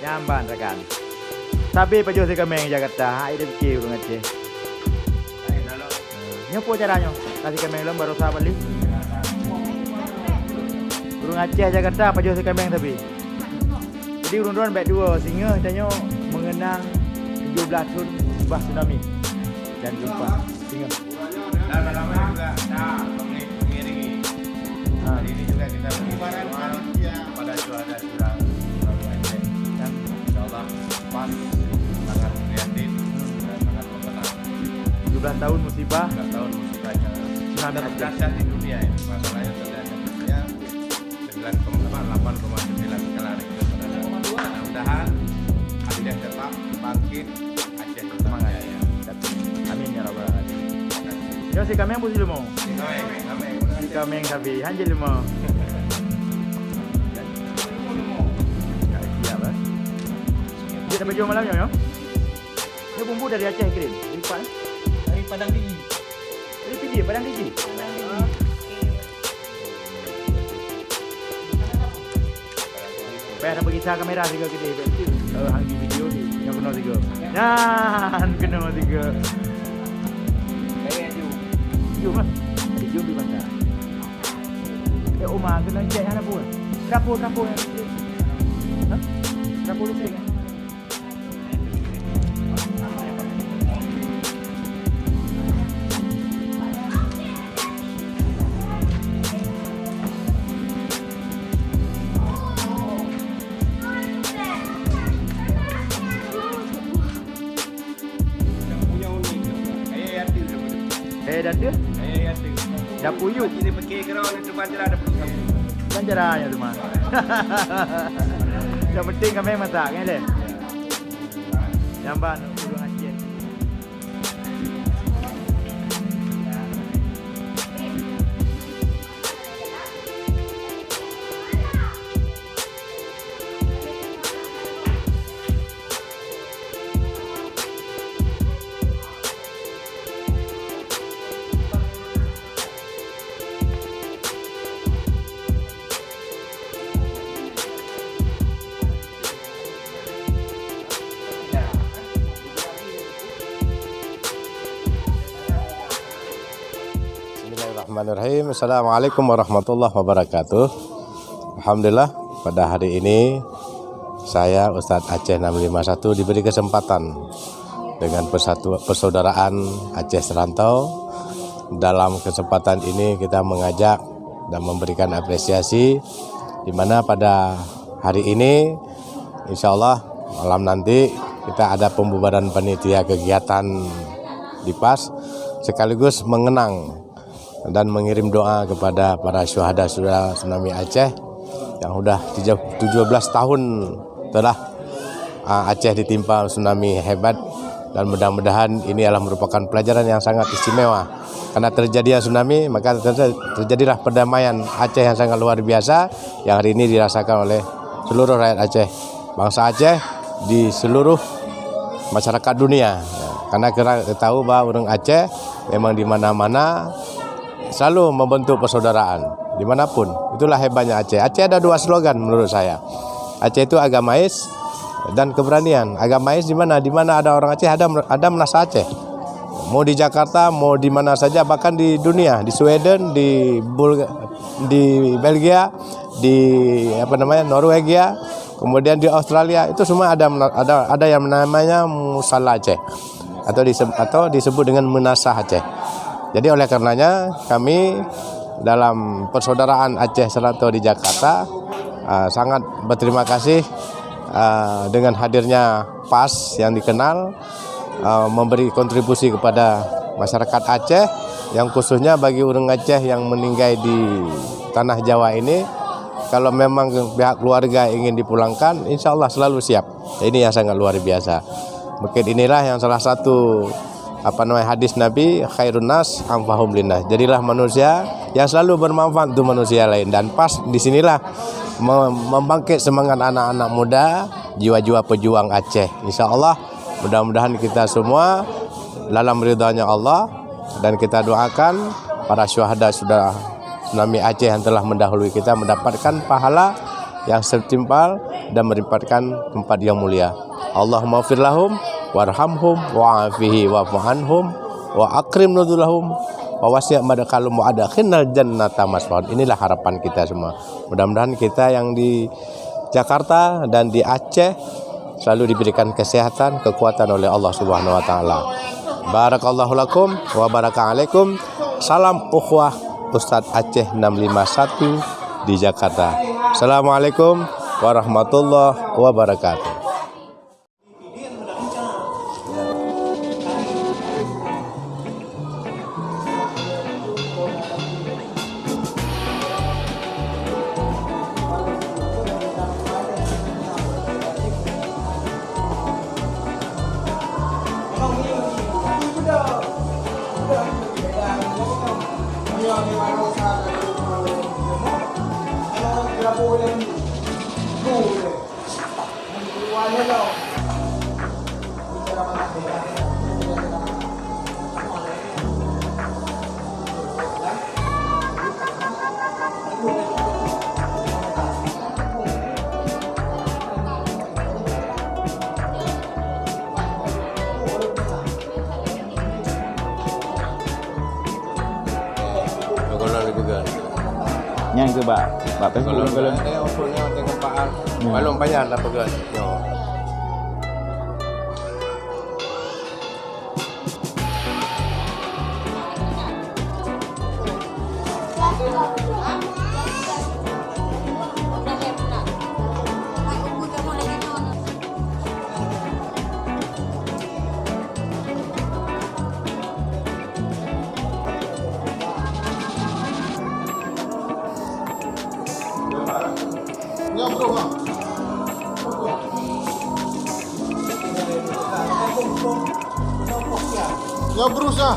Nyamban rekan. Tapi pajo si kameng Jakarta, hai dia fikir urang Aceh. Nyopo caranya? Kasih kameng lom baru sahabat balik. Urang Aceh Jakarta pajo si kameng tapi. Jadi urang-urang baik dua singa tanya mengenang 17 tahun bah tsunami dan jumpa singa. Dan malamnya juga mengiringi. Hari ini juga kita beribadah pada syuhada surah Aceh. Dan insyaallah PAS sangat kreatif dan sangat berkenan. 17 tahun musibah. 17 tahun musibahnya. Tsunami terdahsyat di dunia ini. Masalahnya terdahsyat di dunia 9,8,9 skala Richter. Mudah-mudahan Aceh tetap bangkit, Aceh tetap jaya. Amin ya rabbal alamin. Yo si kameng busi lemo. Si kameng tapi hanjil lemo. Siap ah. Dia dapat jual malamnya yo. Ini bumbu dari Aceh kirim. Lipat. Dari Padang Digi. Dari PD Padang Digi. Bayar apa kisah kamera tiga kita itu. Hanggi video ni yang kena tiga. Nah, kena tiga. Jom lah. Ada jom di pasar. Oma kena cek anak pun. Rapor yang listrik. Ha? Rapor listrik kan? Dan dia dah puyuh Ini pergi kerana itu banjir ada perlu kamu. kan caranya tu mah. Yang penting kami masak kan deh. Jamban urang Aceh. Bismillahirrahmanirrahim. Assalamualaikum warahmatullahi wabarakatuh. Alhamdulillah pada hari ini saya Ustadz Aceh 651 diberi kesempatan dengan persaudaraan Aceh Serantau. Dalam kesempatan ini kita mengajak dan memberikan apresiasi di mana pada hari ini insyaallah malam nanti kita ada pembubaran panitia kegiatan di PAS sekaligus mengenang dan mengirim doa kepada para syuhada tsunami Aceh yang sudah 17 tahun telah Aceh ditimpa tsunami hebat, dan mudah-mudahan ini adalah merupakan pelajaran yang sangat istimewa karena terjadinya tsunami maka terjadilah perdamaian Aceh yang sangat luar biasa yang hari ini dirasakan oleh seluruh rakyat Aceh, bangsa Aceh di seluruh masyarakat dunia karena kita tahu bahwa orang Aceh memang di mana-mana selalu membentuk persaudaraan dimanapun. Itulah hebatnya Aceh. Aceh ada dua slogan menurut saya. Aceh itu agamais dan keberanian. Agamais di mana? Di mana ada orang Aceh, ada menasa Aceh. Mau di Jakarta, mau di mana saja, bahkan di dunia, di Sweden, di Belgia, di Norwegia, kemudian di Australia, itu semua ada yang namanya Musala Aceh atau disebut dengan Menasah Aceh. Jadi oleh karenanya kami dalam persaudaraan Aceh Serantau di Jakarta sangat berterima kasih dengan hadirnya PAS yang dikenal memberi kontribusi kepada masyarakat Aceh yang khususnya bagi orang Aceh yang meninggal di tanah Jawa ini. Kalau memang pihak keluarga ingin dipulangkan, insya Allah selalu siap. Ini yang sangat luar biasa. Mungkin inilah yang salah satu hadis Nabi, khairun nas anfahum linnas. Jadilah manusia yang selalu bermanfaat untuk manusia lain, dan PAS disinilah membangkit semangat anak-anak muda, jiwa-jiwa pejuang Aceh. Insya Allah mudah-mudahan kita semua dalam ridhanya Allah, dan kita doakan para syuhada tsunami Aceh yang telah mendahului kita mendapatkan pahala yang setimpal dan mendapatkan tempat yang mulia. Allahumma fir lahum warhamhum wa'afihi wa'fu anhum wa akrim nuzulahum wa wasi' madkhalum wa adkhilnal jannata maswad. Inilah harapan kita semua. Mudah-mudahan kita yang di Jakarta dan di Aceh selalu diberikan kesehatan, kekuatan oleh Allah Subhanahu wa taala. Barakallahu lakum wa barakaalaikum. Salam ukhuwah Ustadz Aceh 651 di Jakarta. Assalamualaikum warahmatullahi wabarakatuh. Yang ke bak Kalau saya usulnya tengok Pak belum bayar lah pegang. Ya berusaha.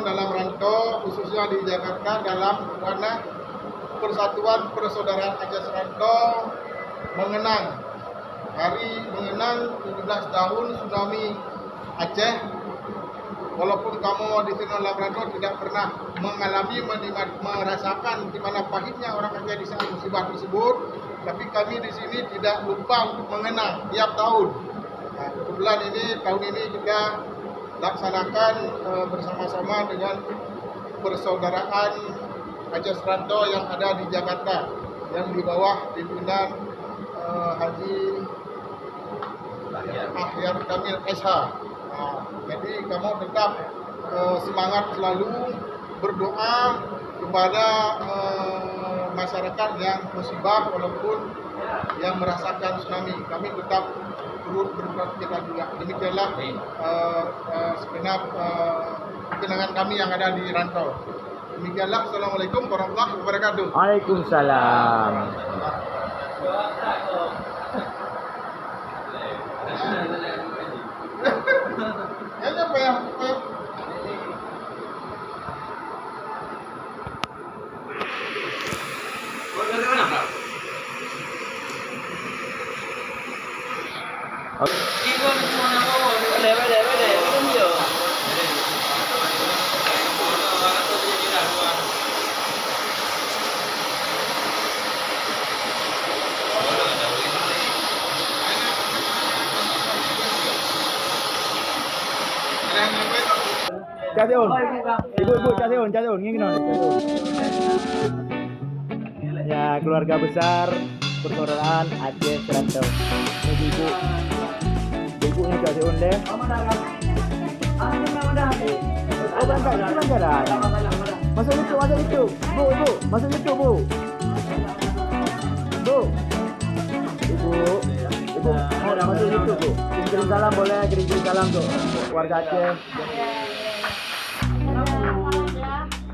Dalam rantau khususnya di Jakarta dalam warna Persatuan Persaudaraan Aceh Rantau mengenang 17 tahun tsunami Aceh. Walaupun kamu di sini dalam rantau tidak pernah mengalami merasakan di mana pahitnya orang Aceh di saat musibah tersebut, tapi kami di sini tidak lupa untuk mengenang tiap tahun. Nah, kebetulan tahun ini kita laksanakan bersama-sama dengan Persaudaraan Aceh Rantau yang ada di Jakarta yang di bawah pimpinan Haji Ahyar Kamil SH. Jadi kamu tetap semangat selalu berdoa kepada masyarakat yang musibah walaupun yang merasakan tsunami. Kami tetap turut berduka juga. Demikianlah segenap kenangan kami yang ada di rantau. Demikianlah. Assalamualaikum warahmatullahi wabarakatuh. Waalaikumsalam. Ini apa ya? Cak Seon. Ibu, Cak Seon, ngini non, Cak Seon. Ya, keluarga besar persaudaraan Aceh Serantau. Ini ibu. Ibunya Cak Seon deh. Oh, berangkat jalan. Masuk YouTube. Bu, masuk YouTube, Bu. Bu. Ibu, mau masuk YouTube, Bu. Kirim salam boleh, kirim salam tuh warga Aceh.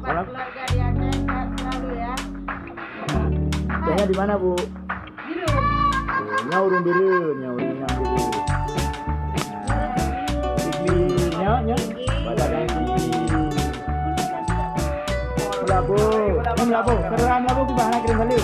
Salam. Keluarga di Aceh sehat selalu ya. Acehnya di mana, Bu? Biru. Nyaurung biru. Nya. Badan tinggi. Melabu. Keran melabu di mana kirim balik.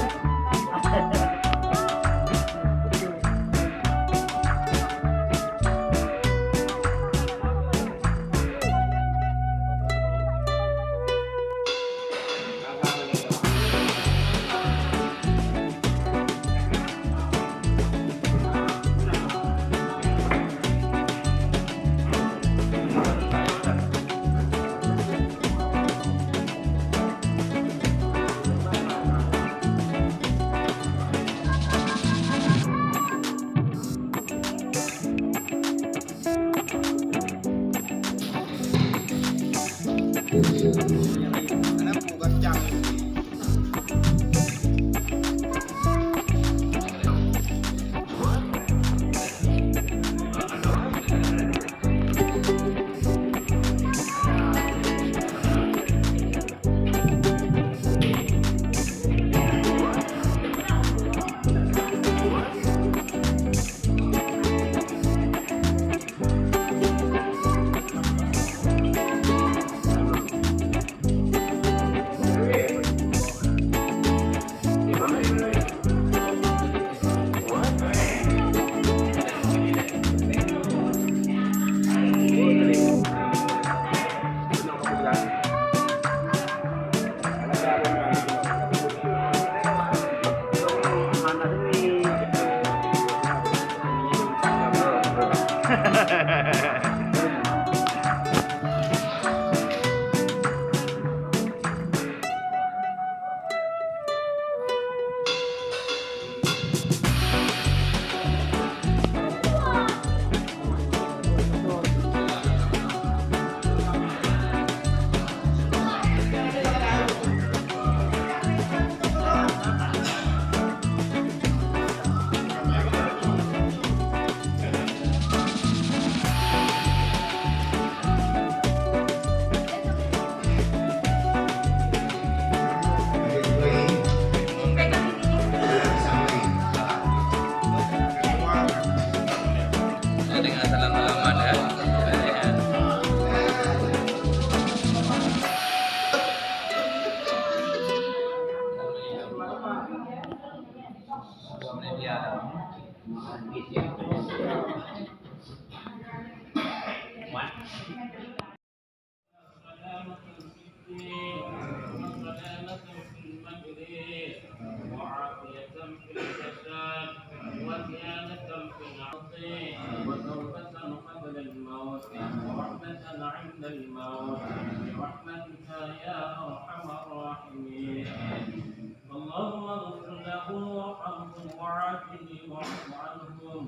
اللهم اغفر له وارحمه وعافه واعف عنهم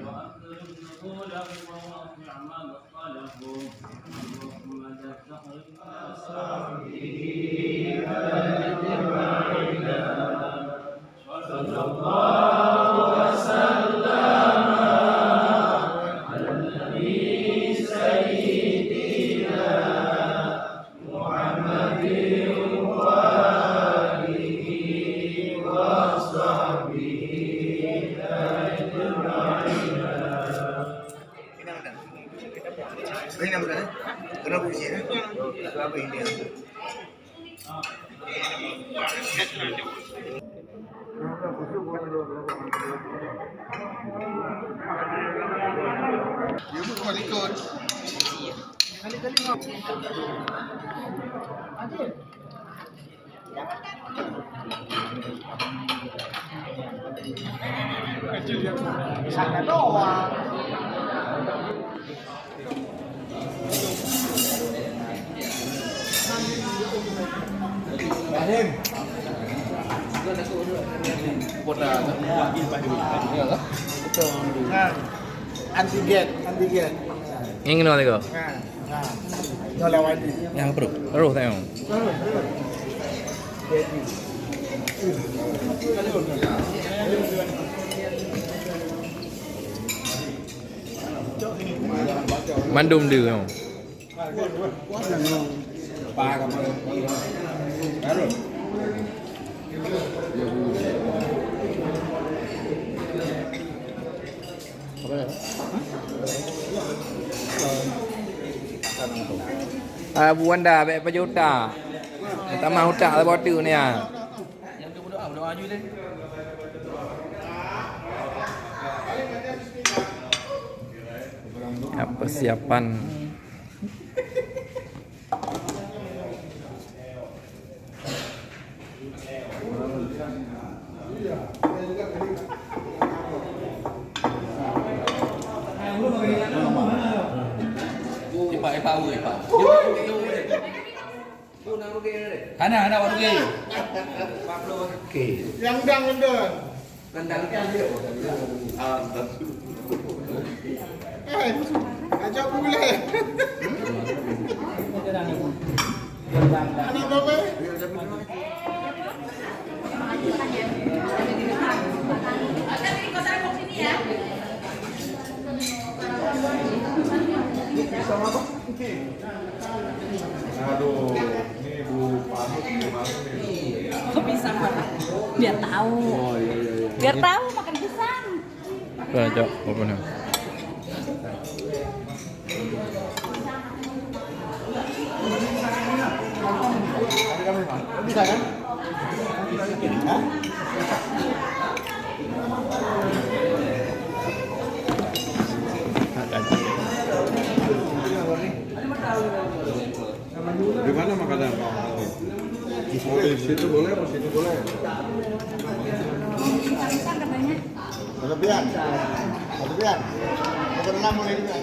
واكرم نزولهم ووسع مدخلهم لهم اللهم Ini namanya kenapa sih? Kenapa ini? Ibu kau ikut. Sana doang. Bahem. Nah, antigen. Yang kenal itu? Nó lewat ini. Yang perlu? Perlu tengok. Mandum dulu tengok. Buan dah baik pajuta. Tak mau tak lah batu ni ah. Yang tu berdoa je deh. Persiapan Kana waktu ni. Yang dang ngendon. Ajak boleh. Anak bapak. Aduh, ini Bu Pamut gimana nih? Kok bisa makan? Biar tahu. Oh iya. Biar tahu makan pisang. Cok, apa ni? Bisa kan? Hah? Di mana makanan Pak? Oh, di situ boleh, di situ boleh. Pisang katanya. Kelebihan. Kelebihan. Mau berenang boleh juga.